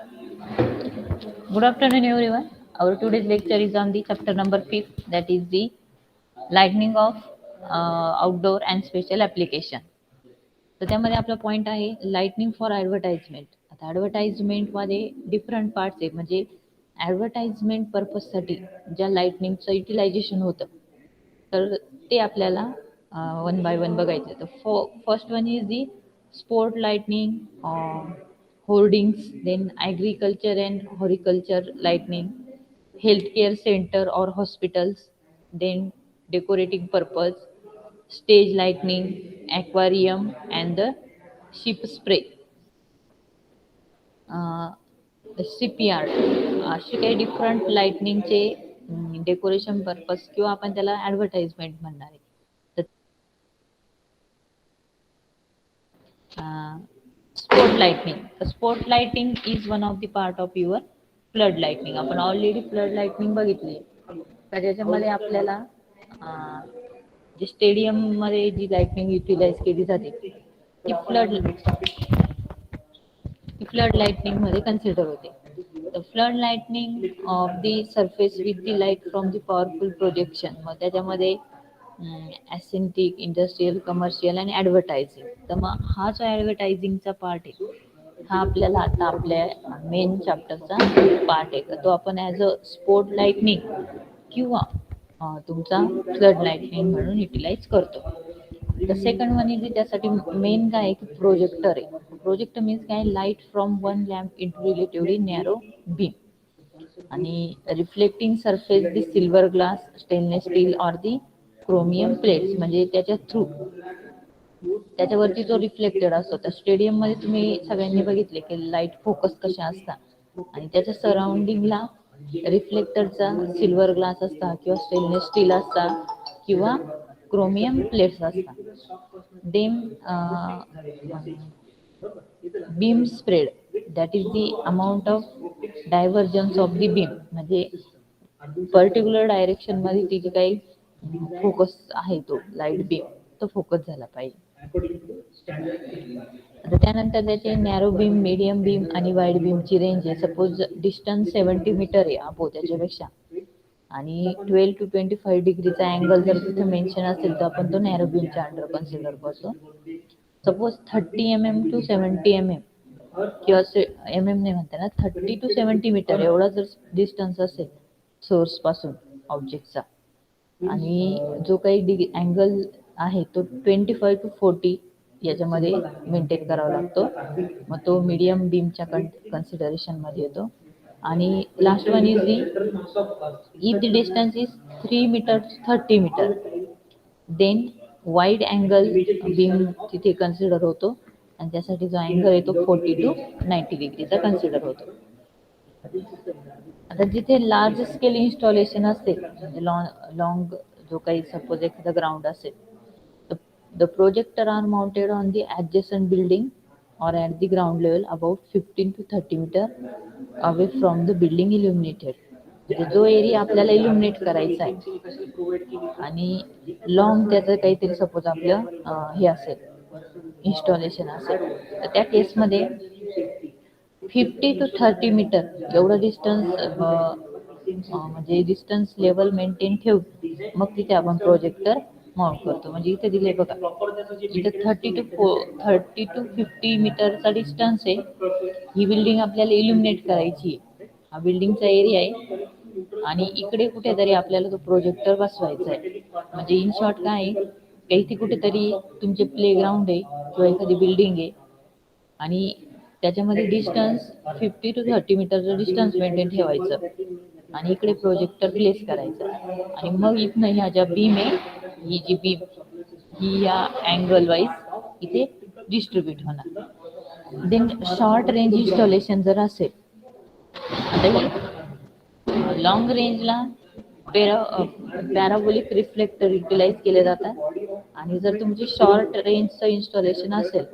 Good afternoon, everyone. Our today's lecture is on the chapter number 5, that is the lightning of outdoor and special application. तर त्यामध्ये आपला point आहे lightning for advertisement. आता ॲडव्हर्टाइजमेंटमध्ये different parts आहेत, म्हणजे advertisement पर्पजसाठी ज्या लाइटनिंगचं utilisation होतं तर ते आपल्याला वन बाय वन बघायचं. तर first one is the sport lightning, hoardings, then agriculture and horticulture lightning, healthcare center or hospitals, then decorating purpose, stage lightning, aquarium, and the ship spray. Shipyard असे काही different लाइटनिंगचे decoration purpose किंवा आपण त्याला advertisement म्हणणार आहे. Sport lightning. Sport lighting is one of the part of your flood lightning. आपण already flood lightning बघितली तर त्याच्यामध्ये आपल्याला जे स्टेडियममध्ये जी लाइटनिंग युटिलाइज केली जाते ती फ्लड लाइटनिंग मध्ये कन्सिडर होते. The flood lightning of the surface with the light from the powerful projection. मग त्याच्यामध्ये ॲसेंटिक, इंडस्ट्रियल, कमर्शियल आणि ॲडव्हर्टायझिंग. तर मग हा जो ॲडव्हर्टायझिंगचा पार्ट आहे हा आपल्याला आता आपल्या मेन चॅप्टरचा पार्ट आहे. तर तो आपण ॲज अ स्पोर्ट लाइटनिंग किंवा तुमचा फ्लड लाइटनिंग म्हणून युटिलाइज करतो. द सेकंड वन इज त्यासाठी मेन काय आहे की प्रोजेक्टर आहे. प्रोजेक्टर मीन्स काय, light from one lamp into relatively narrow beam आणि reflecting surface the silver glass, stainless steel or the chromium plates. म्हणजे त्याच्या थ्रू त्याच्यावरती जो रिफ्लेक्टेड असतो. तर स्टेडियम मध्ये तुम्ही सगळ्यांनी बघितले की लाईट फोकस कशा असतात आणि त्याच्या सराउंडिंगला रिफ्लेक्टरचा सिल्वर ग्लास असता किंवा स्टेनलेस स्टील असता किंवा क्रोमियम प्लेट्स असतात. Then beam spread, that is the amount of divergence of the beam. म्हणजे पर्टिक्युलर डायरेक्शन मध्ये ती जी काही फोकस आहे तो लाईट बीम तो फोकस झाला पाहिजे. आता त्यानंतर त्याचे नॅरो बीम, मीडियम बीम आणि वाईड बीमची रेंज आहे. सपोज डिस्टन्स 70 मीटर आहे अबो त्याच्यापेक्षा आणि 12 to 25 डिग्रीचा अँगल जर तिथे मेन्शन असेल तर आपण तो नॅरो बीमच्या अंडर कन्सिडर करतो. सपोज 30 mm to 70 mm किंवा एम एम नाही म्हणते ना, 30 to 70 मीटर एवढा जर डिस्टन्स असेल सोर्स पासून ऑब्जेक्टचा आणि जो काही अँगल आहे तो 25 to 40 याच्यामध्ये मेंटेन करावा लागतो. मग तो मीडियम बीमच्या कन्सिडरेशन मध्ये येतो. आणि last one is the if the distance is 3 meter 30 meter then wide angle beam तिथे कन्सिडर होतो आणि त्यासाठी जो अँगल आहे तो 40 to 90 डिग्रीचा कन्सिडर होतो. आता जिथे लार्ज स्केल इन्स्टॉलेशन असेल म्हणजे लॉंग जो काही सपोज एखादा ग्राउंड असेल तर the projector are mounted on the adjacent building or at the ground level about 15 to 30 meter away from the building illuminated. म्हणजे जो एरिया आपल्याला इल्युमिनेट करायचा आहे आणि लॉंग त्याचं काहीतरी सपोज आपलं हे असेल इन्स्टॉलेशन असेल तर त्या केसमध्ये 50 to 30 मीटर एवढं डिस्टन्स म्हणजे डिस्टन्स लेवल मेंटेन ठेवून मग तिथे आपण प्रोजेक्टर माउंट करतो. म्हणजे इथे दिले बघा, इथे 30 to 50 मीटरचा डिस्टन्स आहे. ही बिल्डिंग आपल्याला इल्युमिनेट करायची आहे, हा बिल्डिंगचा एरिया आहे आणि इकडे कुठेतरी आपल्याला तो प्रोजेक्टर बसवायचा आहे. म्हणजे इन शॉर्ट काय आहे की इथे कुठेतरी तुमचे प्लेग्राऊंड आहे किंवा एखादी बिल्डिंग आहे आणि त्याच्यामध्ये डिस्टन्स 50 to 30 मीटरचं डिस्टन्स मेंटेन ठेवायचं आणि इकडे प्रोजेक्टर प्लेस करायचं आणि मग इथनं ह्या ज्या बीम आहे ही जी बीम ही या अँगल वाईज इथे डिस्ट्रीब्यूट होणार. देन शॉर्ट रेंज इन्स्टॉलेशन जर असेल आता लॉंग रेंजला पॅराबोलिक रिफ्लेक्टर युटिलाइज केले जातात आणि जर तुमची शॉर्ट रेंजचं इन्स्टॉलेशन असेल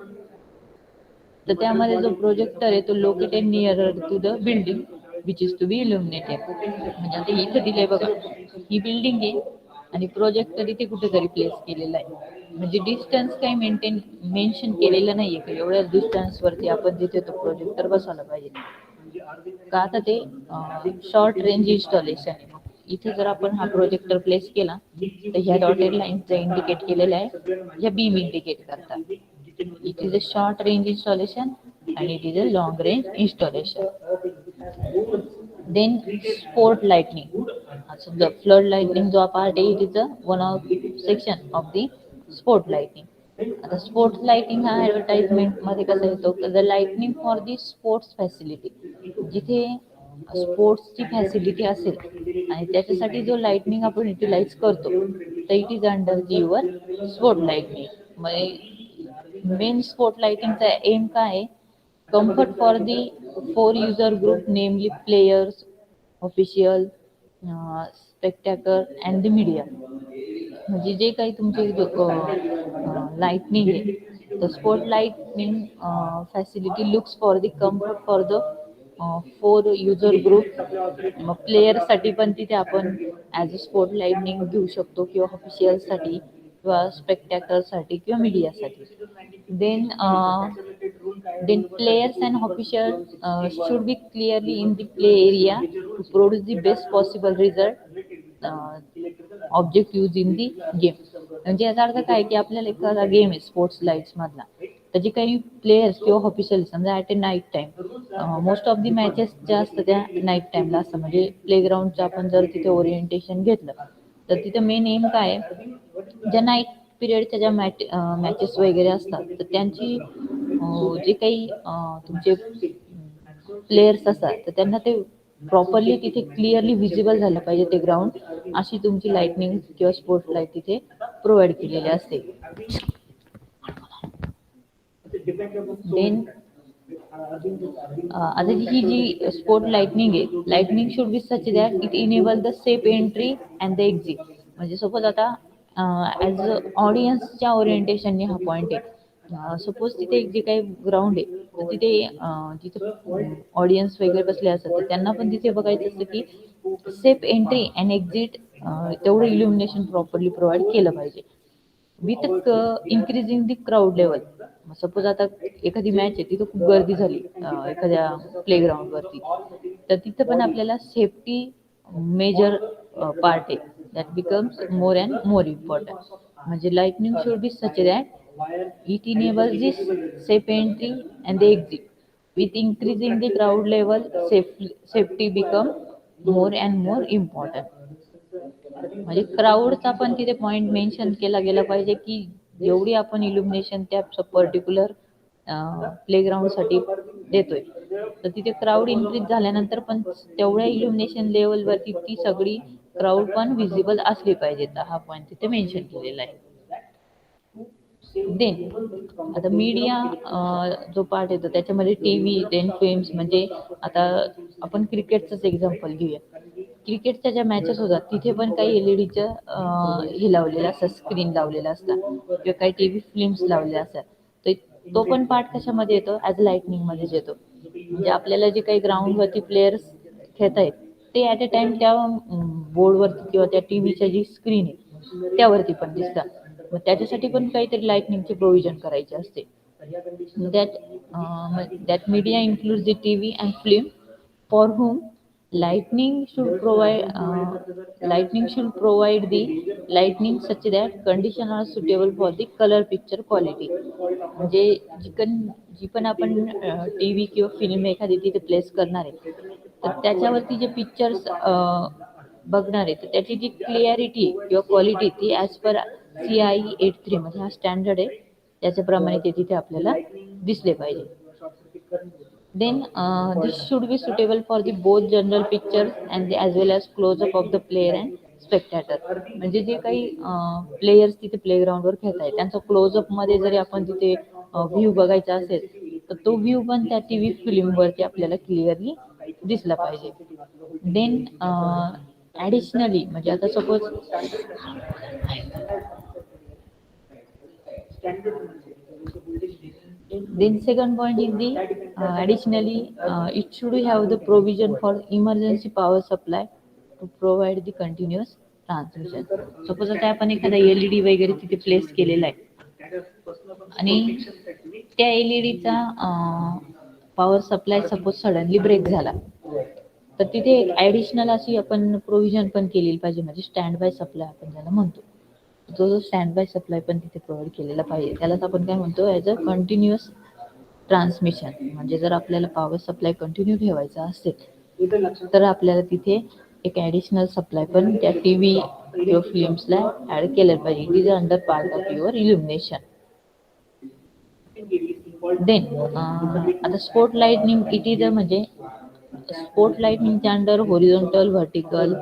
तर त्यामध्ये जो प्रोजेक्टर आहे तो located near to the building which is to be illuminated. म्हणजे आता इथं दिलंय बघा, ही बिल्डिंग आहे आणि प्रोजेक्टर इथे कुठेतरी प्लेस केलेला आहे. म्हणजे डिस्टन्स काही मेन्शन केलेलं नाहीये की एवढ्या डिस्टन्स वरती आपण तिथे तो प्रोजेक्टर बसवला पाहिजे. का आता ते शॉर्ट रेंज इन्स्टॉलेशन आहे. इथे जर आपण हा प्रोजेक्टर प्लेस केला तर ह्या डॉटेड लाईनचं इंडिकेट केलेलं आहे, ह्या बीम इंडिकेट करतात. It is a short range installation and it is a long range installation. Then sport lightning. So the flood lightning जो part आहे, it is a one of section of the sport lightning. आता sports lighting हा advertisement मध्ये कसा येतो, the lightning for the sports facility, जिथे स्पोर्ट्सची facility असेल आणि त्याच्यासाठी जो लाइटनिंग आपण युटिलाइज करतो तर it is under your sport lightning. म्हणजे मेन स्पोर्ट लाइटिंगचा एम काय आहे, comfort for the four user group, namely players, official, spectator and the media. म्हणजे जे काही तुमचे लाइटनिंग आहे, तर sport lightning facility looks for the comfort for the four user group. मग प्लेयरसाठी पण तिथे आपण ॲज अ स्पोर्ट लाइटनिंग घेऊ शकतो, किंवा ऑफिशियलसाठी किंवा स्पेक्टॅकलसाठी किंवा मीडियासाठी. Then players and officials should be clearly in the play area to produce the best possible result. Object use in the game. म्हणजे याचा अर्थ काय की आपल्याला एखादा गेम आहे स्पोर्ट्स लाईट्स मधला, तर जे काही प्लेयर्स किंवा ऑफिशियल समजा at a night time, most of the matches ज्या असतात त्या नाईट टाइमला असतात. म्हणजे प्लेग्राऊंडचं आपण जर तिथे ओरिएंटेशन घेतलं तर तिथं मेन एम काय आहे, ज्या नाईट पिरियडच्या ज्या मॅचेस वगैरे असतात तर त्यांची जे काही तुमचे प्लेयर्स असतात तर त्यांना ते प्रॉपरली तिथे क्लिअरली विजिबल झालं पाहिजे ते ग्राउंड, अशी तुमची लाइटनिंग किंवा स्पोर्ट लाईट तिथे प्रोव्हाइड केलेली असते. देन आता ही जी स्पोर्ट लाइटनिंग आहे, lightning should be such that it enable the safe entry and the exit. म्हणजे सपोज आता ॲज ऑडियन्सच्या ओरिएंटेशनने हा पॉईंट आहे. सपोज तिथे जे काही ग्राउंड आहे तर तिथे जिथे ऑडियन्स वगैरे बसले असतात तर त्यांना पण तिथे बघायचं असतं की सेफ एंट्री अँड एक्झिट तेवढं इल्युमिनेशन प्रॉपरली प्रोव्हाइड केलं पाहिजे. With increasing the crowd level. Suppose आता एखादी मॅच आहे, तिथं खूप गर्दी झाली एखाद्या प्लेग्राऊंडवरती, तर तिथं पण आपल्याला सेफ्टी मेजर पार्ट आहे, that becomes more and more important. म्हणजे lightning should be such that it enables this safe entry and the exit. With increasing the crowd level safety become more and more important. म्हणजे क्राऊडचा पण तिथे point mention केला गेला पाहिजे की जेवढी आपण इल्युमिनेशन त्या पर्टिक्युलर प्लेग्राऊंडसाठी देतोय तर तिथे क्राऊड इन्क्रीज झाल्यानंतर पण तेवढ्या इल्युमिनेशन लेवलवरती ती सगळी क्राऊड पण विजिबल असली पाहिजे. तर हा पॉईंट तिथे मेन्शन केलेला आहे. देन आता मीडिया जो पार्ट येतो त्याच्यामध्ये टी व्ही, देन फिल्म्स. म्हणजे आता आपण क्रिकेटचंच एक्झाम्पल घेऊया. क्रिकेटच्या ज्या मॅचेस होतात तिथे पण काही एलईडीचं हे लावलेलं असतं, स्क्रीन लावलेलं असतं किंवा काही टी व्ही फिल्म्स लावलेल्या असतात. तर तो पण पार्ट कशामध्ये येतो, ॲज लाइटनिंगमध्येच येतो. म्हणजे आपल्याला जे काही ग्राउंडवरती प्लेयर्स खेळत आहेत ते ॲट अ टाइम त्या बोर्डवरती किंवा त्या टी व्हीच्या जी स्क्रीन आहे त्यावरती पण दिसतात. मग त्याच्यासाठी पण काहीतरी लाइटनिंगची प्रोव्हिजन करायची असते. That media includes the T V and film for whom lightning should provide the lightning such that conditions are suitable for the color picture quality. म्हणजे जी पण आपण टी व्ही किंवा फिल्म एखादी तिथे प्लेस करणार आहे तर त्याच्यावरती जे पिक्चर्स बघणार आहे तर त्याची जी क्लिअरिटी किंवा क्वालिटी ती ॲज पर CIE 83 मध्ये हा स्टँडर्ड आहे त्याच्याप्रमाणे ते तिथे आपल्याला दिसले पाहिजे. Then this should be suitable for the both general pictures and as well as close up of the player and spectator. म्हणजे जे काही प्लेयर्स तिथे प्लेग्राऊंडवर खेळत आहेत त्यांचा क्लोजअप मध्ये जरी आपण तिथे व्ह्यू बघायचा असेल तर तो व्ह्यू पण त्या टी व्ही फिल्मवरती आपल्याला क्लिअरली दिसला पाहिजे. देन ॲडिशनली म्हणजे आता suppose then second point is the additionally it should have the provision for emergency power supply to provide the continuous transmission. Suppose आता आपण एखादा एलईडी वगैरे तिथे प्लेस केलेला आहे आणि त्या एलईडीचा power supply suppose suddenly break झाला, तर तिथे एक ॲडिशनल अशी आपण प्रोव्हिजन पण केलेली पाहिजे, म्हणजे स्टँड बाय सप्लाय आपण ज्याला म्हणतो. तो जो स्टँड बाय सप्लाय पण तिथे प्रोव्हाइड केलेला पाहिजे. त्यालाच आपण काय म्हणतो, ॲज अ कंटिन्युअस ट्रान्समिशन. म्हणजे जर आपल्याला पॉवर सप्लाय कंटिन्यू ठेवायचा असेल तर आपल्याला तिथे एक ॲडिशनल सप्लाय पण त्या टीव्ही किंवा फिल्म्सला ॲड केलं पाहिजे. It is under part of your illumination. Then आता sport lightning it is a म्हणजे स्पोर्ट लाइटनिंगच्या under horizontal, vertical,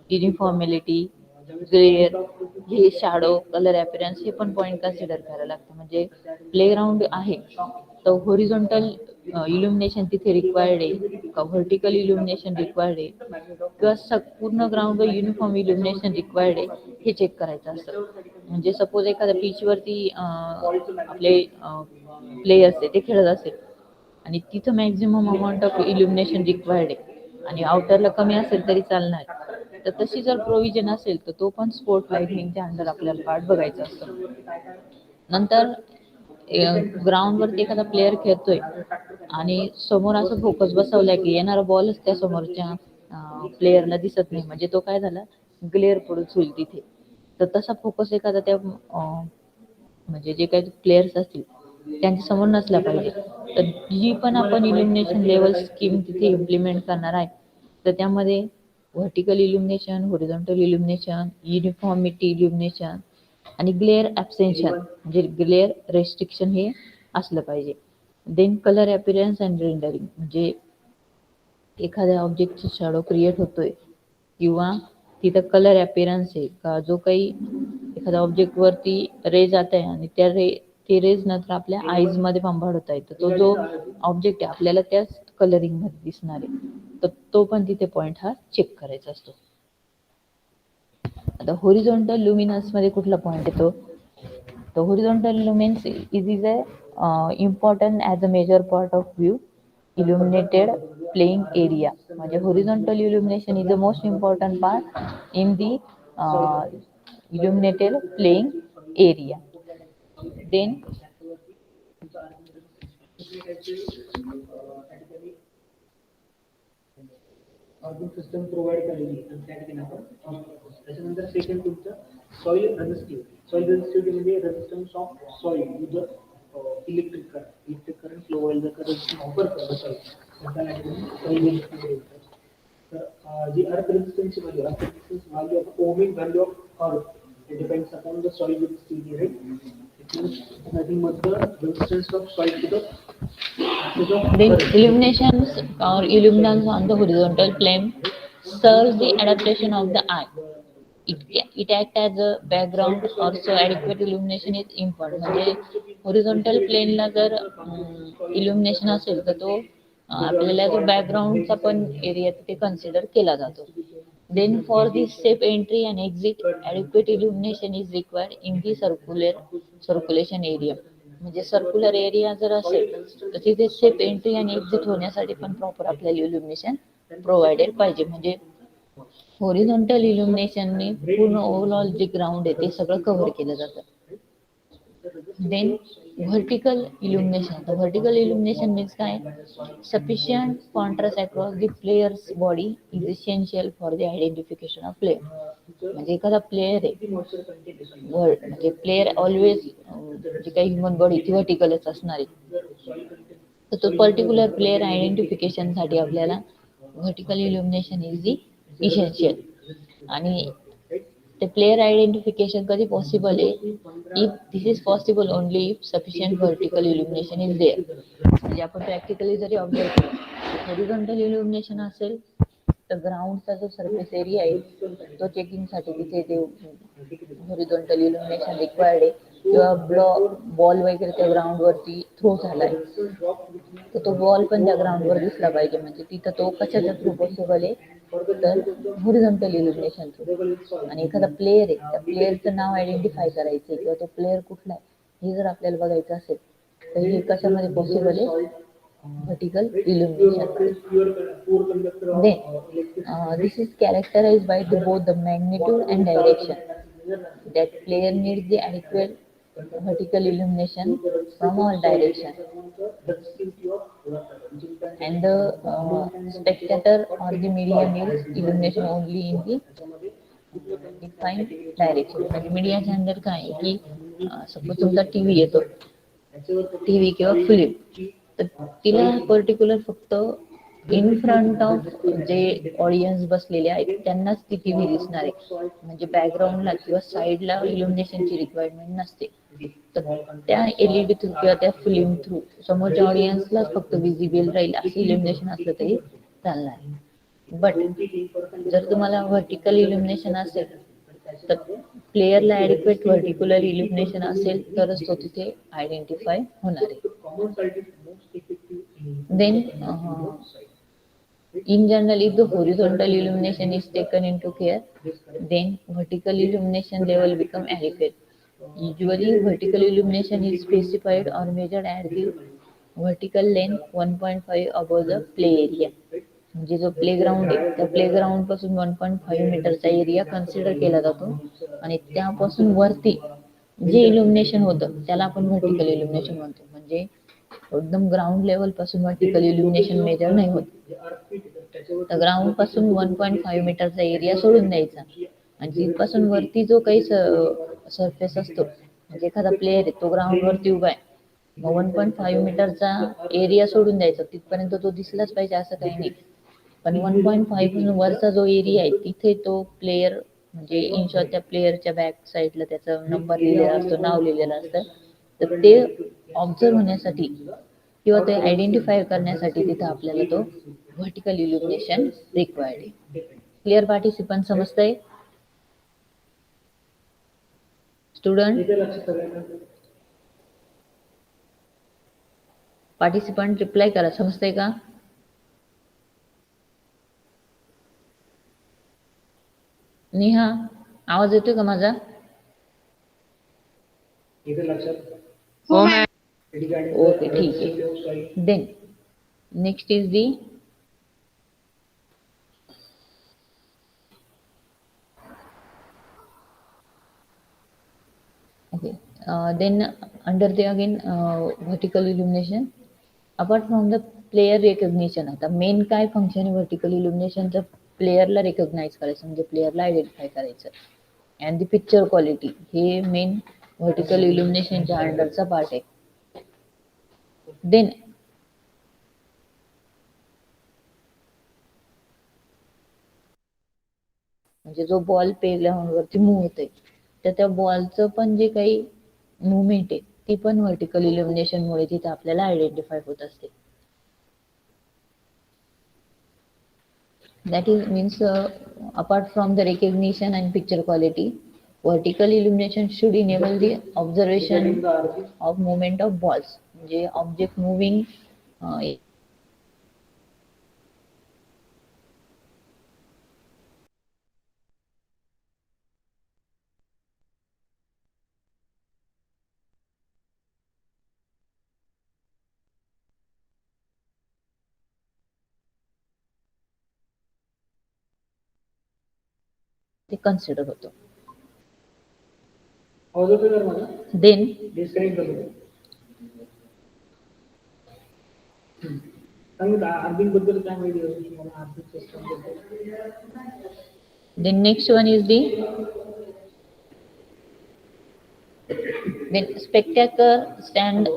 uniformality, glare, हे शॅडो, कलर अपीअरन्स हे पण पॉईंट कन्सिडर करायला लागतं. म्हणजे प्लेग्राऊंड आहे तर होरिझॉन्टल इल्युमिनेशन तिथे रिक्वायर्ड आहे का, व्हर्टिकल इल्युमिनेशन रिक्वायर्ड आहे किंवा पूर्ण ग्राउंडवर युनिफॉर्म इल्युमिनेशन रिक्वायर्ड आहे, हे चेक करायचं असतं. म्हणजे सपोज एखाद्या पिचवरती आपले प्लेयर्स आहे ते खेळत असेल आणि तिथं मॅक्झिमम अमाऊंट ऑफ इल्युमिनेशन रिक्वायर्ड आहे आणि आउटरला कमी असेल तरी चालणार, तर तशी जर प्रोव्हिजन असेल तर तो पण स्पोर्ट लाइटनिंगच्या अंडर आपल्याला पार्ट बघायचा असतो. नंतर ग्राउंडवरती एखादा प्लेअर खेळतोय आणि समोर असं फोकस बसवलाय की येणारा बॉलच त्या समोरच्या प्लेयरला दिसत नाही, म्हणजे तो काय झाला, ग्लेअर प्रोड्यूस होईल तिथे. तर तसा फोकस एखादा त्या म्हणजे जे काही प्लेयर्स असतील त्यांच्या समोर नसला पाहिजे. तर जी पण आपण इल्युमिनेशन लेवल स्कीम तिथे इम्प्लिमेंट करणार आहे, तर त्यामध्ये vertical illumination, horizontal illumination, uniformity illumination आणि ग्लेअर ॲब्सेन्शन म्हणजे ग्लेअर रेस्ट्रिक्शन हे असलं पाहिजे. Then colour appearance and rendering म्हणजे एखाद्या ऑब्जेक्टचा शॅडो क्रिएट होतोय किंवा तिथं कलर अपीअरन्स आहे का, जो काही एखाद्या ऑब्जेक्टवरती रे जात आहे आणि ते रेज नंतर आपल्या आईजमध्ये बंबाड होत आहे, तर तो जो ऑब्जेक्ट आहे आपल्याला त्याच कलरिंगमध्ये दिसणार आहे, तर तो पण तिथे पॉईंट हा चेक करायचा असतो. आता होरिझॉन्टल ल्युमिनन्समध्ये कुठला पॉईंट येतो, तर horizontal lumens is a important as a major part of view illuminated playing area. म्हणजे horizontal illumination is the most important part in the uh, illuminated playing area. Then system provide केलेली आणि त्या ठिकाणी आपण त्याच्यानंतर second तुमचं soil resistivity म्हणजे resistance of soil with electric current flow while जर रेझिस्टन्स ऑफर करत असेल तर त्या ठिकाणी सॉइल रेझिस्टिव्हिटी. तर जी अर्थ रेझिस्टन्सची value of ohmic value of earth it depends upon the soil resistivity, right? Nothing but the resistance of soil to the passage of then current. illuminations or illuminance on the horizontal plane serves the adaptation of the eye. It acts as a background, also adequate illumination is important. म्हणजे horizontal plane ला जर illumination असेल तर तो आपल्याला जो बॅकग्राऊंडचा पण area तिथे कन्सिडर केला जातो. Then for the safe entry and exit, adequate illumination is required in the circulation area. म्हणजे सर्क्युलर एरिया जर असेल तर तिथे सेफ एंट्री आणि एक्झिट होण्यासाठी पण प्रॉपर आपल्याला इल्युमिनेशन प्रोव्हाइडेड पाहिजे. म्हणजे होरिझॉन्टल इल्युमिनेशनने पूर्ण ओव्हरऑल जे ग्राउंड आहे ते सगळं कव्हर केलं जातं. Then vertical illumination. तर व्हर्टिकल इल्युमिनेशन मीन्स काय, sufficient contrast across the players body is essential for the identification of player. म्हणजे एखादा प्लेयर आहे म्हणजे प्लेयर ऑलवेज जे काही ह्युमन बॉडी ती व्हर्टिकलच असणार आहे, तर तो पर्टिक्युलर प्लेयर आयडेंटिफिकेशनसाठी आपल्याला vertical illumination is the essential. आणि ते प्लेयर आयडेंटिफिकेशन कधी पॉसिबल आहे, if this is possible only if sufficient vertical illumination is there. म्हणजे आपण प्रॅक्टिकली जरी ऑब्झर्व केलं, हॉरिझॉन्टल इल्युमिनेशन असेल तर ग्राउंडचा जो सरफेस एरिया आहे तो चेकिंगसाठी तिथे ते हॉरिझॉन्टल इल्युमिनेशन रिक्वायर्ड आहे. किंवा बॉल वगैरे त्या ग्राउंडवरती थ्रो झालाय तर तो बॉल पण त्या ग्राउंडवर दिसला पाहिजे. म्हणजे तिथं तो कशाच्या थ्रू पॉसिबल आहे, तर हॉरिझॉन्टल इल्युमिनेशन थ्रू. आणि एखादा प्लेयर आहे त्या प्लेयरचं नाव आयडेंटिफाय करायचं किंवा तो प्लेयर कुठला आहे हे जर आपल्याला बघायचं असेल तर हे कशामध्ये पॉसिबल आहे, vertical illumination. Then this is characterized by both the magnitude and direction. That player needs the adequate vertical illumination from all directions. and the spectator or the media needs illumination only in the defined direction. म्हणजे मीडियाच्या अंदर काय आहे की suppose तुमचा TV येतो, TV किंवा film, तर तिला पर्टिक्युलर फक्त इन फ्रंट ऑफ जे ऑडियन्स बसलेले आहेत त्यांनाच ती टीव्ही दिसणार आहे. म्हणजे बॅकग्राऊंडला किंवा साईडला इल्युमिनेशनची रिक्वायरमेंट नसते. तर त्या एलईडी थ्रू किंवा त्या फिल्म थ्रू समोरच्या ऑडियन्सलाच फक्त विजिबल राहील असं इल्युमिनेशन असलं तरी चालणार. बट जर तुम्हाला व्हर्टिकल इल्युमिनेशन असेल तर प्लेयरला ॲडिक्वेट व्हर्टिक्युलर इल्युमिनेशन असेल तरच तो तिथे आयडेंटिफाय होणार आहे. Then in general, if the horizontal illumination is taken into care, then vertical illumination level become adequate. Usually, vertical illumination is specified or measured at the vertical length 1.5 above the play area. म्हणजे जो playground आहे त्या playground पासून 1.5 मीटरचा area consider केला जातो आणि त्यापासून वरती जे इल्युमिनेशन होतं त्याला आपण व्हर्टिकल इल्युमिनेशन म्हणतो. म्हणजे एकदम ग्राउंड लेवल पासून व्हर्टिकल इल्युमिनेशन मेजर नाही होत. तर ग्राउंड पासून 1.5 मीटरचा एरिया सोडून द्यायचा आणि तिथपासून वरती जो काही सरफेस असतो, म्हणजे एखादा प्लेयर आहे तो ग्राउंड वरती उभा आहे, मग 1.5 मीटरचा एरिया सोडून द्यायचा, तिथपर्यंत तो दिसलाच पाहिजे असं काही नाही. पण 1.5 पासून वरचा जो एरिया आहे तिथे तो प्लेयर म्हणजे इनशॉट त्या प्लेयरच्या बॅक साईडला त्याचा नंबर लिहिलेला असतो, नाव लिहिलेलं असतं, तर ते ऑब्झर्व होण्यासाठी किंवा ते आयडेंटिफाय करण्यासाठी तिथं आपल्याला तो व्हर्टिकल इल्युमिनेशन रिक्वायर्ड आहे. क्लिअर पार्टिसिपंट समजतंय? स्टुडंट पार्टिसिपंट रिप्लाय करा, समजतंय का? नेहा आवाज येतोय का माझा? हो मॅम. ओके ठीक आहे. Then next is the okay then under the again vertical illumination apart from the player recognition. आता मेन काय फंक्शन आहे व्हर्टिकल इल्युमिनेशनचं? प्लेयरला रेकग्नाइज करायचं, म्हणजे प्लेयरला आयडेंटिफाय करायचं. अँड द पिक्चर क्वालिटी हे मेन व्हर्टिकल इल्युमिनेशनच्या अंडरचा पार्ट आहे. देन म्हणजे जो बॉल वरती मूव्ह होतोय तर त्या बॉलचं पण जे काही मुवमेंट आहे ती पण व्हर्टिकल इल्युमिनेशनमुळे तिथे आपल्याला आयडेंटिफाय होत असते. That is means apart from the recognition and picture quality, vertical illumination should enable the observation of movement of balls. म्हणजे ऑब्जेक्ट मुव्हिंग ते कन्सिडर होतो. Then the next one is the then spectator stands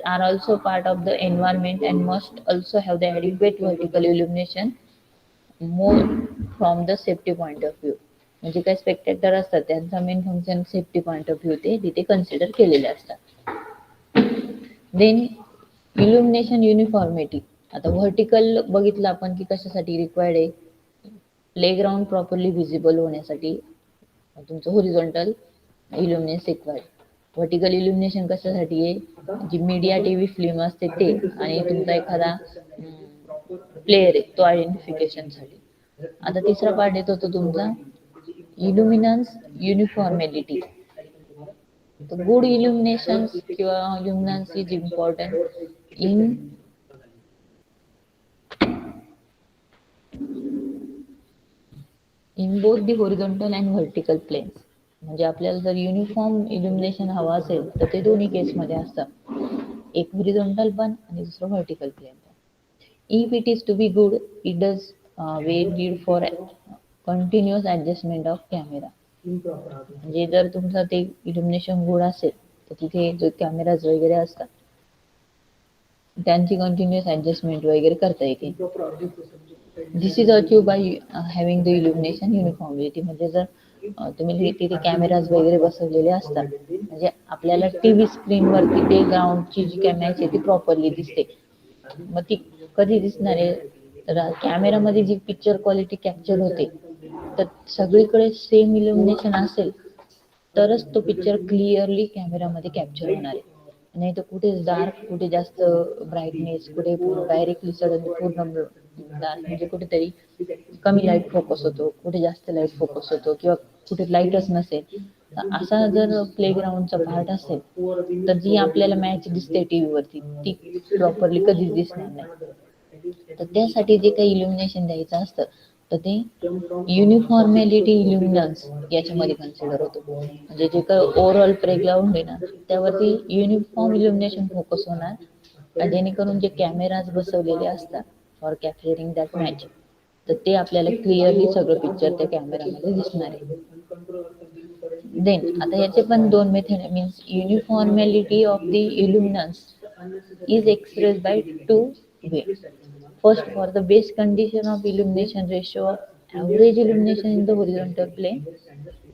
are also part of the environment and must also have the adequate vertical illumination more from the safety point of view. म्हणजे काय spectator असतात त्यांचा main function safety point of view ते तिथे consider केलेले असतात. Then illumination uniformity. आता vertical बघितलं आपण की कशासाठी रिक्वायर्ड आहे? प्लेग्राउंड प्रॉपरली व्हिजिबल होण्यासाठी तुमचं होरिझॉन्टल इल्युमिनेशन रिक्वायर्ड. व्हर्टिकल इल्युमिनेशन कशासाठी आहे? जी मीडिया टीव्ही फिल्म असते ते आणि तुमचा एखादा प्लेयर आहे तो आयडेंटिफिकेशनसाठी. आता तिसरा पार्ट येतो तो तुमचा इल्युमिनन्स युनिफॉर्मॅलिटी. गुड इल्युमिनेशन किंवा illuminance is important in both the horizontal and vertical planes. म्हणजे आपल्याला जर युनिफॉर्म इल्युमिनेशन हवं असेल तर ते दोन्ही केसमध्ये असतं. एक हॉरिझॉन्टल पण आणि दुसरं व्हर्टिकल प्लेन पण. If it is to be good it does way need for continuous adjustment of camera. improper म्हणजे जर तुमचं ते इल्युमिनेशन गुड असेल तर तिथे जो कॅमेराज वगैरे असतात त्यांची कंटिन्युअस ॲडजस्टमेंट वगैरे करता येते. improper audio system this is achieve by having the illumination uniformality. म्हणजे जर तुम्ही तिथे कॅमेराज वगैरे बसवलेले असतात म्हणजे आपल्याला टीव्ही स्क्रीनवरती ते ग्राउंडची जी कॅमेराची आहे ती प्रॉपरली दिसते. मग ती कधी दिसणार आहे तर कॅमेरामध्ये जी पिक्चर क्वालिटी कॅप्चर होते तर सगळीकडे सेम इल्युमिनेशन असेल तरच तो पिक्चर क्लिअरली कॅमेरामध्ये कॅप्चर होणार आहे. नाही तर कुठे डार्क, कुठे जास्त ब्राईटनेस, कुठे डायरेक्टली सडन पूर्ण डार्क म्हणजे कुठेतरी कमी लाईट फोकस होतो, कुठे जास्त लाईट फोकस होतो किंवा कुठे लाईटच नसेल. तर असा जर प्लेग्राऊंडचा पार्ट असेल तर जी आपल्याला मॅच दिसते टीव्ही वरती ती प्रॉपरली कधीच दिसणार नाही. तर त्यासाठी जे काही इल्युमिनेशन द्यायचं असतं तर ते युनिफॉर्मॅलिटी इल्युमिनन्स याच्यामध्ये कन्सिडर होतो. म्हणजे जे काही ओव्हरऑल प्लेग्राऊंड आहे ना त्यावरती युनिफॉर्म इल्युमिनेशन फोकस होणार का जेणेकरून जे कॅमेराज बसवलेले असतात फॉर कॅप्चरिंग दॅट मॅच तर ते आपल्याला क्लिअरली सगळं पिक्चर त्या कॅमेरामध्ये दिसणार आहे. देन आता याचे पण दोन method means uniformality of the illuminance is expressed by two ways. First, for the base condition of illumination ratio of average illumination in the horizontal plane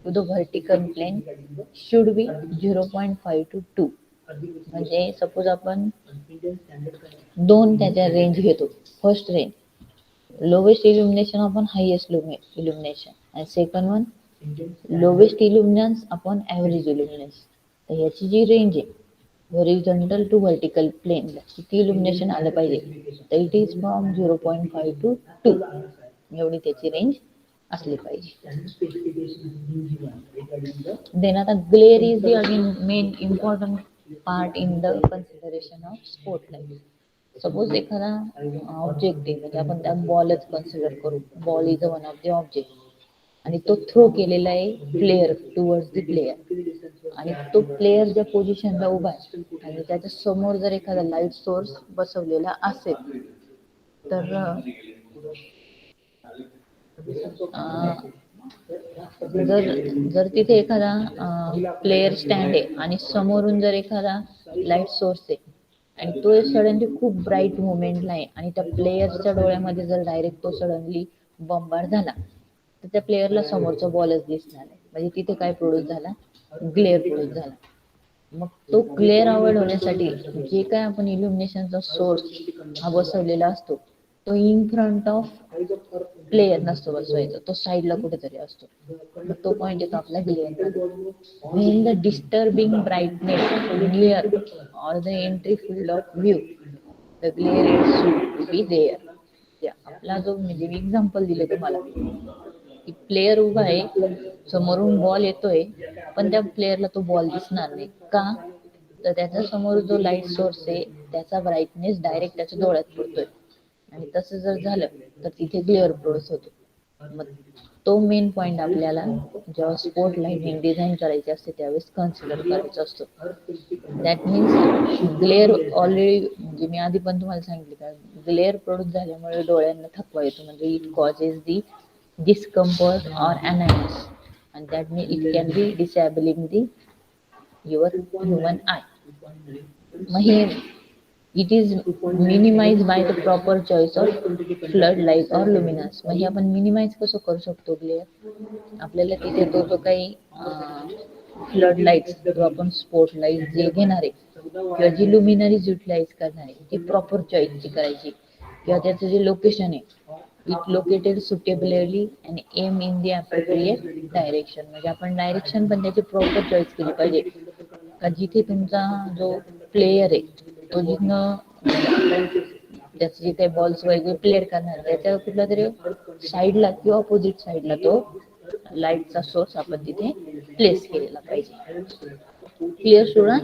to the vertical plane should be 0.5 to 2. म्हणजे suppose आपण दोन त्याच्या range घेतो. First range lowest illumination upon highest illumination आणि second one lowest illuminance upon average illuminance. तर याची जी range आहे हॉरिझॉन्टल टू व्हर्टिकल प्लेन किती इल्युमिनेशन आलं पाहिजे तर इट इज फ्रॉम 0.5 to 2 एवढी त्याची रेंज असली पाहिजे. देन आता glare is the again main important part in the consideration of spotlight. Suppose एखादा ऑब्जेक्ट आहे म्हणजे आपण त्या बॉलच कन्सिडर करू. Ball is one of the object आणि तो थ्रो केलेला आहे प्लेयर टुवर्ड्स द प्लेयर आणि तो प्लेयर ज्या पोझिशनला उभा आहे आणि त्याच्या समोर जर एखादा लाईट सोर्स बसवलेला असेल तर जर जर तिथे एखादा प्लेयर स्टँड आहे आणि समोरून जर एखादा लाईट सोर्स आहे आणि तो सडनली खूप ब्राईट मुवमेंटला आहे आणि त्या प्लेयरच्या डोळ्यामध्ये जर डायरेक्ट तो सडनली बॉम्बार्ड झाला तर त्या प्लेयरला समोरचा बॉलच दिसणार नाही. म्हणजे तिथे काय प्रोड्यूस झाला ग्लेअर प्रोड्यूस झाला. मग तो ग्लेअर अवॉइड होण्यासाठी जे काय आपण इल्युमिनेशनचा सोर्स हा बसवलेला असतो तो इन फ्रंट ऑफ प्लेयर नसतो बसवायचा, तो साईडला कुठेतरी असतो. मग तो पॉइंट येतो आपला glare. When the disturbing brightness near or the entry field of view the glare is to be there. आपला जो म्हणजे मी एक्झाम्पल दिले तुम्हाला की प्लेयर उभा आहे समोरून बॉल येतोय पण त्या प्लेयरला तो बॉल दिसणार नाही का तर त्याच्या समोर जो लाईट सोर्स आहे त्याचा ब्राईटनेस डायरेक्ट त्याच्या डोळ्यात पडतोय आणि तसं जर झालं तर तिथे ग्लेअर प्रोड्यूस होतो. मग तो मेन पॉइंट आपल्याला जेव्हा स्पॉट लाईटिंग डिझाईन करायची असते त्यावेळेस कन्सिडर करायचा असतो. दॅट मीन्स ग्लेअर ऑलरेडी म्हणजे मी आधी पण तुम्हाला सांगितले का ग्लेअर प्रोड्यूस झाल्यामुळे डोळ्यांना थकवा येतो म्हणजे it causes the discomfort or annoyance and that means it can be disabling the your human eye. मग हे it is minimized by the proper choice of floodlight or luminance. मग हे आपण मिनिमाइज कसं करू शकतो ग्लेअर आपल्याला तिथे तो जो काही फ्लड लाईट जो आपण स्पॉट लाईट जे घेणार आहे किंवा जी लुमिनरीज युटिलाइज करणार आहे ती प्रॉपर चॉईसची करायची किंवा त्याचं जे लोकेशन आहे it located suitably and aim in the appropriate direction. म्हणजे आपण डायरेक्शन पण त्याची प्रॉपर चॉईस केली पाहिजे का जिथे तुमचा जो प्लेयर आहे तो जिथनं त्याचे जे काही बॉल्स वगैरे प्लेअर करणार त्याच्या कुठल्या तरी साईडला किंवा ऑपोजिट साईडला तो लाईटचा सोर्स आपण तिथे प्लेस केलेला पाहिजे. Clear student?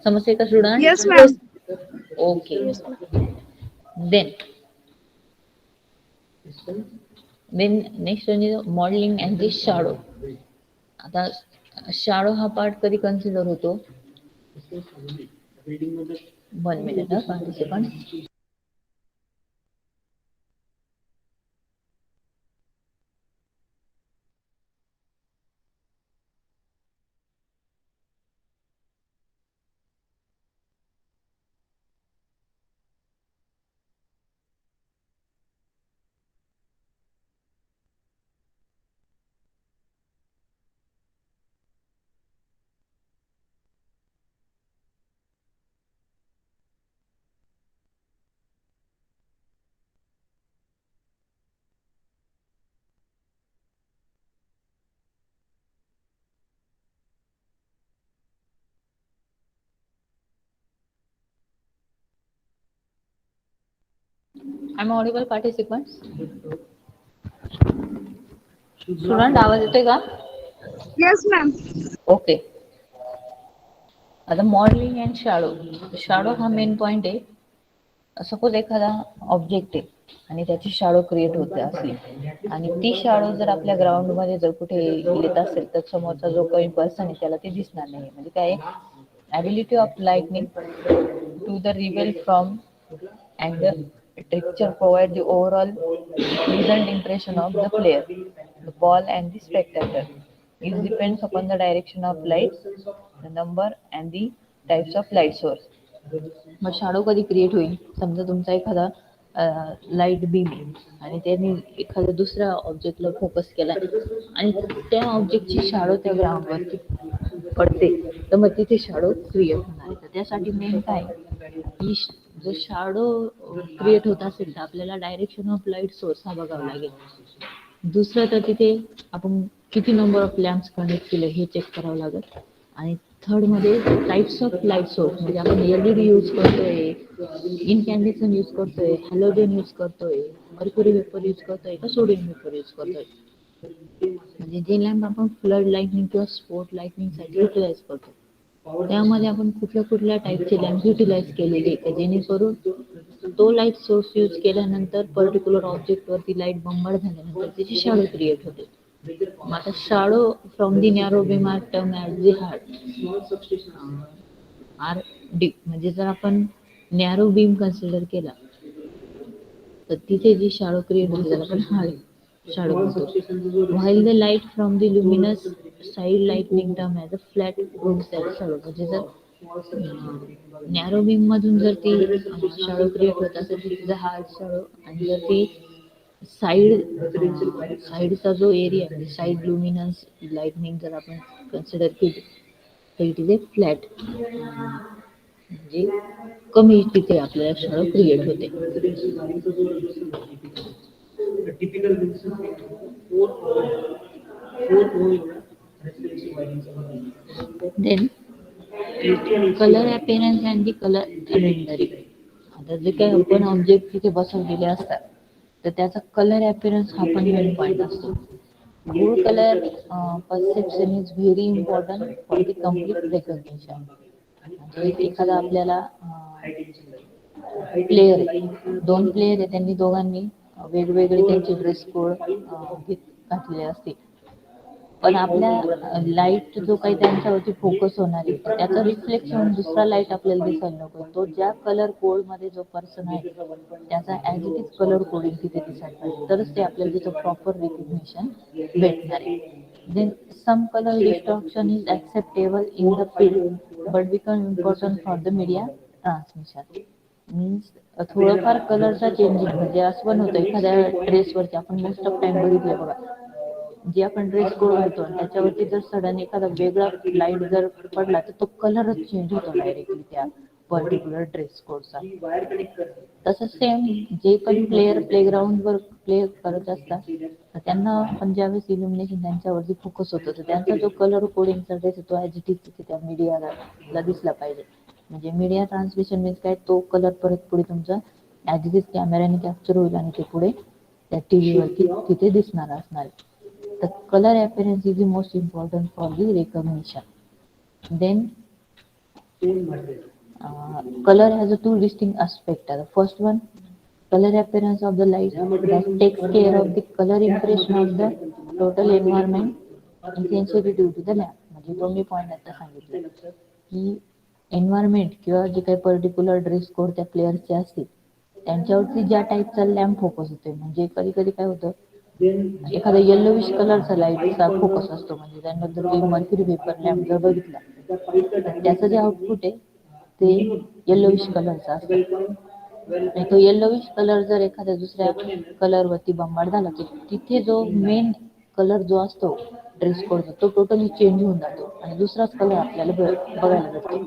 समजते का student? Yes, ma'am. Okay. Then next म्हणजे मॉडेलिंग अँड दी शॅडो. आता शाडो हा पार्ट कधी कन्सिडर होतो? बिल्डिंग मध्ये 1 minute, participant. I am audible participants? Student, आवाज येतोय का? Yes, ma'am. ओके. आता मॉडेलिंग अँड शाडो. शाडो हा मेन पॉइंट आहे. सपोज एखादा ऑब्जेक्ट आहे आणि त्याची शाडो क्रिएट होते असली आणि ती शाडो जर आपल्या ग्राउंड मध्ये जर कुठे येत असेल तर समोरचा जो काही पर्सन आहे त्याला ते दिसणार नाही. म्हणजे काय, ability of lightning to the reveal from and the texture provide the overall pleasant impression of the player, the ball and the spectator. It depends upon the direction of light, the number and the types of light source. मग shadow कधी create होईल? समजा तुमचा एखादा light beam आणि त्याने एखाद्या दुसऱ्या ऑब्जेक्टला फोकस केला आणि त्या ऑब्जेक्टची शाडो त्या ग्राउंडवरती पडते, तर मग तिथे शाडो क्रिएट होणार आहे. तर त्यासाठी मेन काय, की जर शाडो क्रिएट होत असेल तर आपल्याला डायरेक्शन ऑफ लाईट सोर्स हा बघावा लागेल. दुसरं तर तिथे आपण किती नंबर ऑफ लॅम्प्स कनेक्ट केले हे चेक करावं लागेल. आणि थर्ड मध्ये टाइप्स ऑफ लाईट सोर्स, म्हणजे आपण एलईडी यूज करतोय, इनकॅन्डेसन यूज करतोय, हॅलोजन यूज करतोय, मर्क्युरी वेपर यूज करतोय का सोडियम वेपर यूज करतोय. म्हणजे जे लॅम्प आपण फ्लड लाइटनिंग किंवा स्पॉट लाइटनिंग साठी युटिलाइज करतो त्यामध्ये आपण कुठल्या कुठल्या टाईपचे लॅम्प युटिलाइज केलेले आहे, जेणेकरून तो लाईट सोर्स यूज केल्यानंतर पर्टिक्युलर ऑब्जेक्ट वरती लाईट बंबार्ड झाल्यानंतर त्याची शॅडो क्रिएट होते. मग आता shadow from the narrow beam are term as the R D, म्हणजे जर आपण नॅरो बीम कन्सिडर केला तर तिथे जी शॅडो क्रिएट होते त्याला आपण हार्ड शॅडो म्हणतो. While the light from the luminous side lighting term as a flat room cell shadow. म्हणजे जर नॅरो बीम मधून जर ती शॅडो क्रिएट होत असेल तर तिचा हार्ड शॅडो, आणि जर ती साईडचा जो एरिया आहे, साईड लुमिनस लाईटनिंग जर आपण कन्सिडर केली तर इट इज ए फ्लॅट, म्हणजे कमी तिथे आपल्याला शॅडो क्रिएट होते. Typical then colour appearance and the colour rendering. आता जे काही आपण ऑब्जेक्ट तिथे बसवलेले असतात तर त्याचा कलर अपीयरन्स हा पण मेन पॉईंट असतो. Good colour perception is very important for the complete recognition. म्हणजे एखादा आपल्याला प्लेयर आहे, 2 प्लेयर आहे, त्यांनी दोघांनी वेगवेगळे त्यांचे ड्रेस कोड घातलेले असतील, पण आपल्या लाईट जो काही त्यांच्यावरती फोकस होणार आहे त्याचा रिफ्लेक्शन दुसरा लाईट आपल्याला दिसायला नको. तो ज्या कलर कोड मध्ये जो पर्सन आहे त्याचा as it is colour coding तिथे दिसायला पाहिजे, तरच ते आपल्याला तिथं प्रॉपर रिकग्निशन भेटणार आहे. Then some colour distraction is acceptable in the field but become important for the media transmission. Means थोडंफार कलरचा चेंजिंग, म्हणजे असं पण होतं एखाद्या ड्रेसवरती आपण मोस्ट ऑफ टाइम बघितलं बघा, जे आपण ड्रेस कोड घालतो त्याच्यावरती जर सडन एखादा वेगळा लाईट जर पडला तर तो कलरच चेंज होतो डायरेक्टली त्या पर्टिक्युलर ड्रेस कोडचा. तसं सेम जे पण प्लेयर प्लेग्राऊंडवर प्ले करत असतात तर त्यांना आपण ज्यावेळेस इल्युमिनेशन त्यांच्यावरती फोकस होतो तर त्यांचा जो कलर कोडिंगचा ड्रेस तो ॲज इट इज तिथे त्या मीडियाला दिसला पाहिजे. म्हणजे मीडिया ट्रान्समिशन मीन्स काय, तो कलर परत पुढे तुमचा ॲज इट इज कॅमेऱ्याने कॅप्चर होईल आणि ते पुढे त्या टीव्हीवरती तिथे दिसणार असणार. The color appearance is the most important for the recognition. Then, color has a two distinct aspects. The first one, color appearance of the light that takes care of the color impression of the total environment and sensitivity to the lamp. म्हणजे तो मी point आता सांगितलं की environment किंवा जे काही particular dress code त्या प्लेयर्सचे असतील त्यांच्यावरती ज्या टाईपचा लॅम्प फोकस होतोय. म्हणजे कधी कधी काय होतं, एखादा येल्लोविश कलरचा लाईटचा फोकस असतो. म्हणजे त्यानंतर तुम्ही मर्क्युरी वेपर लॅम्प जर बघितला तर त्याचं जे आउटपुट आहे ते येल्लोविश कलरचा असतो. आणि तो येल्लोविश कलर जर एखाद्या दुसऱ्या कलरवरती बंबाड झाला तर तिथे जो मेन कलर जो असतो ड्रेस कोडचा तो टोटली चेंज होऊन जातो आणि दुसराच कलर आपल्याला बघायला भेटतो.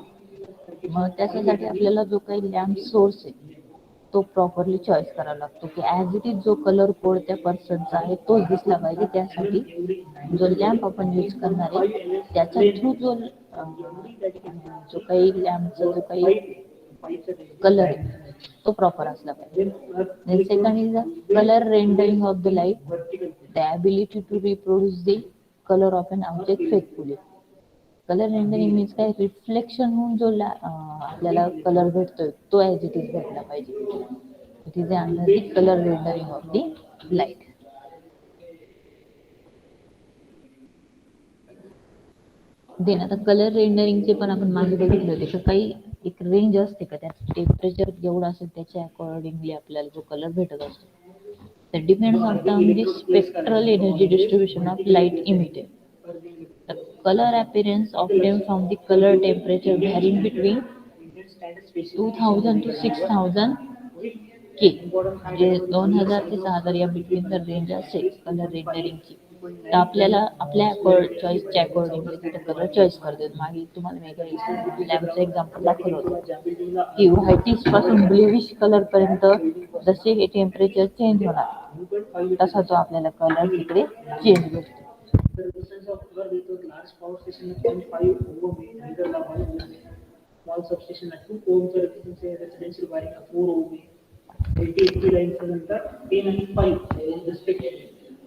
मग त्याच्यासाठी आपल्याला जो काही लॅम्प सोर्स आहे तो प्रॉपरली चॉईस करावा लागतो की ॲज इट इज जो कलर कोड त्या पर्सनचा आहे तोच दिसला पाहिजे. त्यासाठी जो लॅम्प आपण यूज करणार आहे त्याच्या थ्रू जो काही लॅम्पचा जो काही कलर आहे तो प्रॉपर असला पाहिजे. Second is the colour rendering of the light, the ability to reproduce the colour of an object faithfully. Colour rendering means काय, रिफ्लेक्शन होऊन जो आपल्याला कलर भेटतोय तो ॲज इट इज भेटला पाहिजे. It is under the colour rendering of the light. Then आता colour रेंडरिंगचे पण आपण मागे बघितले होते की काही एक रेंज असते का, त्यात टेम्परेचर जेवढं असेल त्याच्या अकॉर्डिंगली आपल्याला जो कलर भेटत असतो. that depends on the spectral energy distribution of light emitted. The color appearance obtained from the color temperature varying between 2000 to 6000 K, म्हणजे 2000 ते 6000 या बिटवीन जर रेंज असेल कलर रेंडरिंगची तर आपल्याला आपल्या चॉईसच्या अकॉर्डिंगली तिथे कलर चॉईस करतात. मागे तुम्हाला मी लॅम्पचं एक्झाम्पल दाखवलं होतं की व्हाईटिश पासून ब्लूइश कलर पर्यंत जसे हे टेम्परेचर चेंज होणार तसा तो आपल्याला कलर तिकडे चेंज भेटतो. The resistance of power with a large power station at 0.5 ohm है, either the 1 ohm है. Small substation at 2 ohm चा resistance है, residential wiring at 4 ohm है. 80 लाईन्स नंतर 10 आणि 5 रिस्पेक्टिव्हली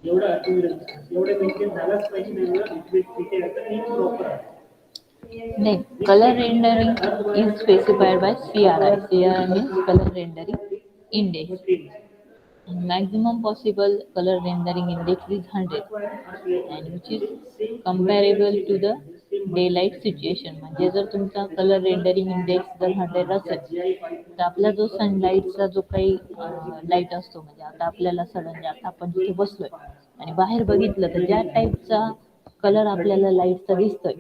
एवढा अर्थिंग रेजिस्टन्स एवढं मेंटेन झालाच पाहिजे. एवढं इक्वेट आता प्रॉपर आहे. नाही, color rendering is specified by CRI. CRI means color rendering index. Maximum possible color rendering index is 100 and which is comparable to the daylight situation. म्हणजे जर तुमचा कलर रेंडरिंग इंडेक्स जर 100 असेल तर आपला जो सनलाईटचा जो काही लाईट असतो, म्हणजे आता आपल्याला सडनली आता आपण जिथे बसलोय आणि बाहेर बघितलं तर ज्या टाईपचा कलर आपल्याला लाईटचा दिसतोय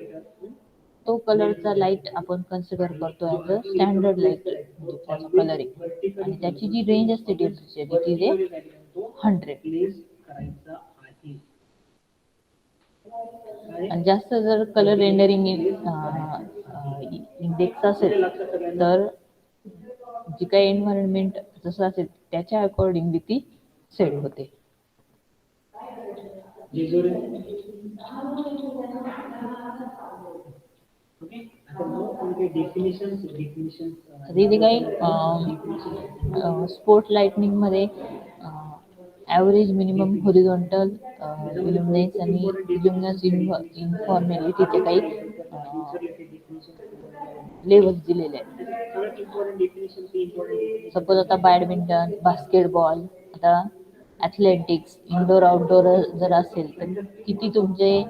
तो कलरचा लाईट आपण कन्सिडर करतो ॲज अ स्टँडर्ड लाईट त्याचा कलरिंग. आणि त्याची जी रेंज असते टेम्परेचर ती जे 100. आणि जास्त जर कलर रेंडरिंग इंडेक्स असेल तर जी काही एन्व्हायरमेंट जसं असेल त्याच्या अकॉर्डिंगली ती सेट होते. तिथे काही स्पोर्ट लाइटनिंग मध्ये ॲव्हरेज मिनिमम हॉरिझॉन्टल इल्युमिनेन्स आणि इल्युमिनस इन्फॉर्मॅलिटीचे काही लेवल्स दिलेले आहेत. सपोज आता बॅडमिंटन, बास्केटबॉल, आता ॲथलेटिक्स, इनडोर आउटडोर जर असेल तर किती तुमचे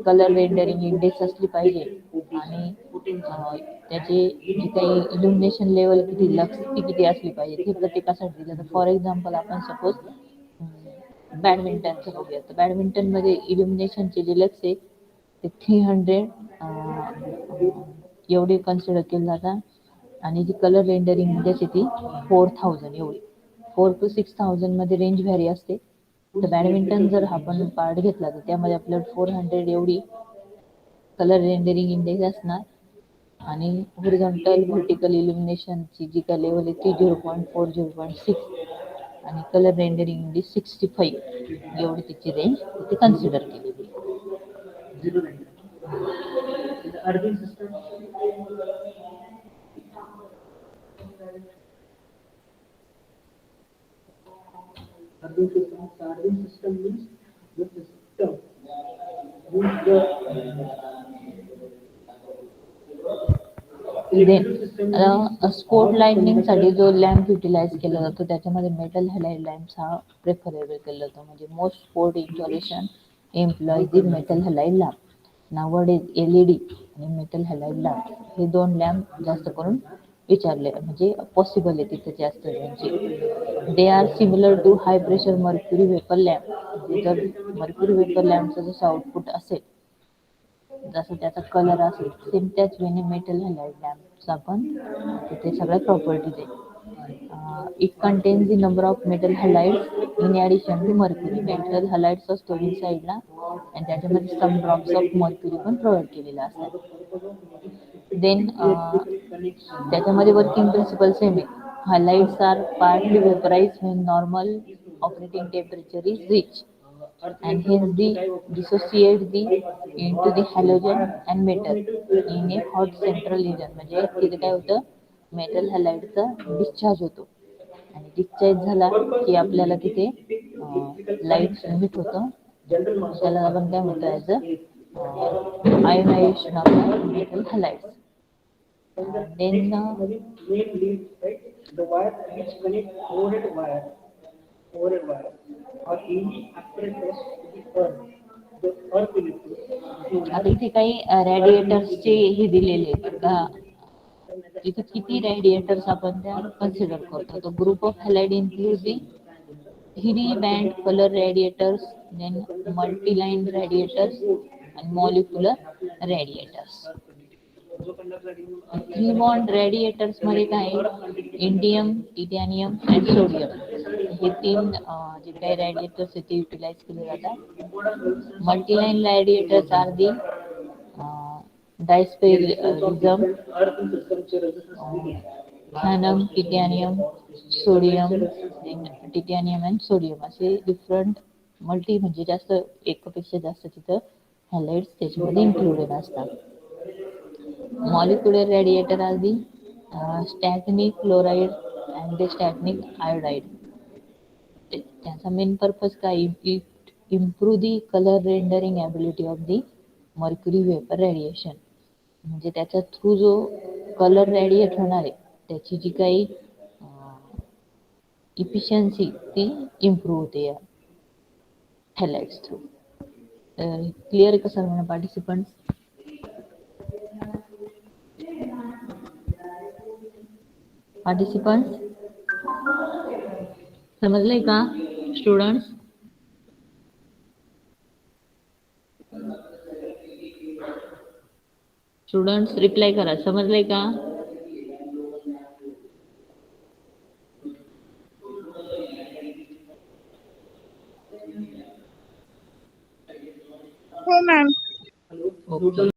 कलर रेंडरिंग इंडेक्स असली पाहिजे आणि त्याचे जी काही इल्युमिनेशन लेवल किती लक्स ती किती असली पाहिजे हे प्रत्येकासाठी दिलं. तर फॉर एक्झाम्पल आपण सपोज बॅडमिंटनचं बघूया तर बॅडमिंटनमध्ये इल्युमिनेशनचे जे लक्स आहे ते 300 एवढे कन्सिडर केलं जातात आणि जी कलर रेंडरिंग इंडेक्स आहे ती 4000 एवढी. 4 to 6000 मध्ये रेंज व्हॅरी असते. तर बॅडमिंटन जर आपण पार्ट घेतला तर त्यामध्ये आपल्याला 400 एवढी कलर रेंडरिंग इंडेक्स असणार आणि हॉरिझॉन्टल व्हर्टिकल इल्युमिनेशनची जी काय लेवल आहे ती 0.4 0.6 आणि कलर रेंडरिंग इंडेक्स 65 एवढी तिची रेंज इथे कन्सिडर केलेली आहे. Earthing system Arduino system means the system with the sport lightning साठी जो लॅम्प युटिलाइज केला जातो त्याच्यामध्ये मेटल हॅलाइड लॅम्प्स हा प्रेफरेबल केला जातो. म्हणजे most sport installation employ the metal halide lamp. Nowadays LED आणि मेटल हॅलाइड लॅम्प हे 2 लॅम्प जास्त करून विचारले, म्हणजे पॉसिबल आहे तिथे जास्त म्हणजे they are similar to high pressure mercury vapour lamp. म्हणजे जर मर्क्युरी वेपर लॅम्पचं जसं आउटपुट असेल, जसं त्याचा कलर असेल, सेम त्याच वेने मेटल हॅलाइड लॅम्पचा पण तिथे सगळ्या प्रॉपर्टीज आहे. It contains the number of metal halides in addition to mercury. Metal halides असतो इनसाइडला आणि त्याच्यामध्ये सम ड्रॉप्स ऑफ मर्क्युरी पण प्रोव्हाइड केलेले असतात. देन त्याच्यामध्ये वर्किंग प्रिन्सिपल सेम आहे. Halides are partly vaporized when normal operating temperature is reached, and hence they dissociate into the halogen and metal in a hot central region. म्हणजे तिथे काय होतं, मेटल हॅलाइडचा डिस्चार्ज होतो आणि डिस्चार्ज झाला की आपल्याला तिथे लाईट इमिट होतं. त्याला आपण काय म्हणतो, as a ionisation of metal halides. Then main lead, right? The wire which connect overhead wire or any apparatus to the earth. The earth electrode. आता इथे काही रॅडिएटर्सचे हे दिलेले आहेत का, इथे किती रॅडिएटर्स आपण त्या कन्सिडर करतो. तो group of halide include the three band colour radiators, then multiline radiators आणि मॉलिक्युलर रॅडिएटर्स. 3 बॉन्ड रॅडिएटर्स मध्ये काय, इंडियम, टिटॅनियम अँड सोडियम हे 3 जे काही रॅडिएटर्स आहेत ते युटिलाइज केले जातात. Multiline radiators are the dysprosium, holmium, titanium, sodium, titanium and sodium असे डिफरंट मल्टी, म्हणजे जास्त एकापेक्षा जास्त तिथं हॅलाइड्स त्याच्यामध्ये इन्क्लुडेड असतात. Molecular radiator are the stantinic chloride and the stantinic iodide. त्याचा मेन पर्पज काय, it improve the colour rendering ability of the mercury vapour radiation. म्हणजे त्याच्या थ्रू जो कलर रेडिएट होणार आहे त्याची जी काही इफिशियन्सी ती इम्प्रूव्ह होते या हॅलाइड्स थ्रू. क्लिअर आहे का सर्वांना पार्टिसिपंट्स? पार्टिसिपंट्स समजलंय का स्टुडंट्स? स्टुडंट्स रिप्लाय करा, समजलंय का?